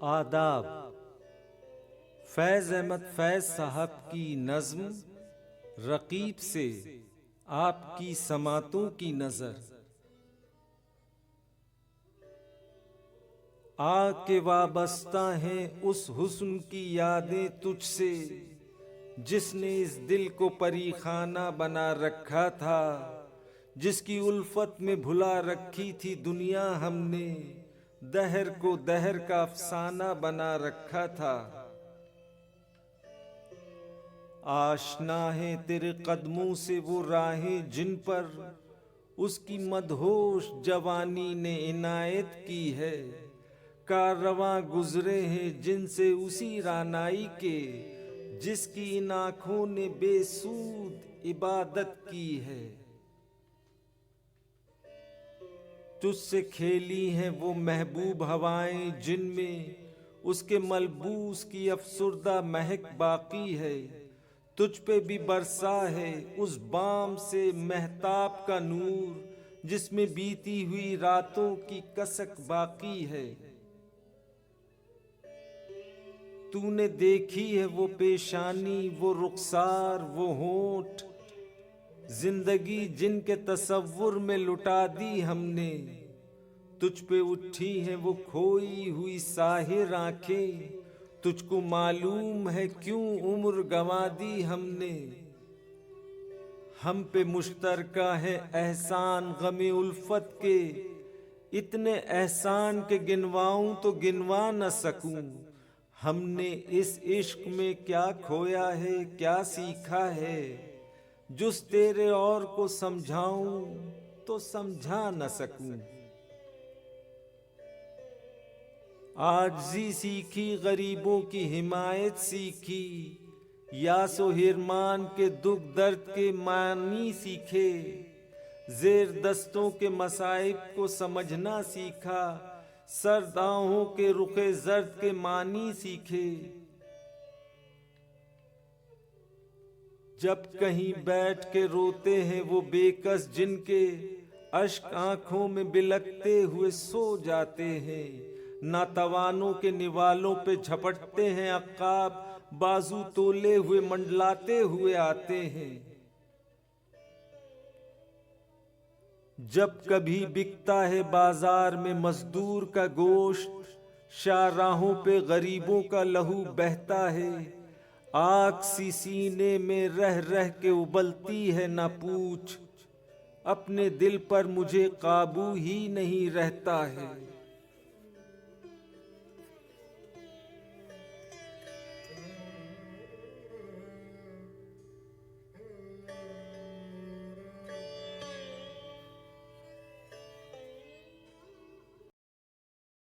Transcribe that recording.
आदाब। फैज़ अहमद फैज़ साहब की नज़्म रकीब से आपकी समातों की नज़र। आके वाबस्ता हैं उस हुस्न की यादें तुझसे, जिसने इस दिल को परीखाना बना रखा था, जिसकी उल्फत में भुला रखी थी दुनिया हमने, दहर को दहर का अफसाना बना रखा था। आशना है तेरे कदमों से वो राहें जिन पर उसकी मदहोश जवानी ने इनायत की है, कारवां गुजरे हैं जिनसे उसी रानाई के, जिसकी इन आँखों ने बेसूद इबादत की है। तुझसे खेली हैं वो महबूब हवाएं जिनमें उसके मलबूस की अफसुर्दा महक बाकी है, तुझ पे भी बरसा है उस बाम से महताब का नूर, जिसमें बीती हुई रातों की कसक बाकी है। तूने देखी है वो पेशानी, वो रुखसार, वो होंठ, जिंदगी जिनके तसव्वुर में लुटा दी हमने, तुझ पे उठी है वो खोई हुई साहिर आंखें, तुझको मालूम है क्यों उम्र गंवा दी हमने। हम पे मुश्तरका है एहसान गमे उल्फत के, इतने एहसान के गिनवाऊं तो गिनवा न सकूं। हमने इस इश्क में क्या खोया है, क्या सीखा है, जुस तेरे और को समझाऊं तो समझा न सकूं। आजिज़ी सीखी, गरीबों की हिमायत सीखी, यासो हिरमान के दुख दर्द के मानी सीखे, जेर दस्तों के मसाइब को समझना सीखा, सर्द आहों के रुखे जर्द के मानी सीखे। जब कहीं बैठ के रोते हैं वो बेकस जिनके अश्क आंखों में बिलकते हुए सो जाते हैं, नातवानों के निवालों पे झपटते हैं अक्काब, बाजू तोले हुए मंडलाते हुए आते हैं। जब कभी बिकता है बाजार में मजदूर का गोश्त, शाहराहों पे गरीबों का लहू बहता है, आग सी सीने में रह रह के उबलती है ना पूछ, अपने दिल पर मुझे काबू ही नहीं रहता है।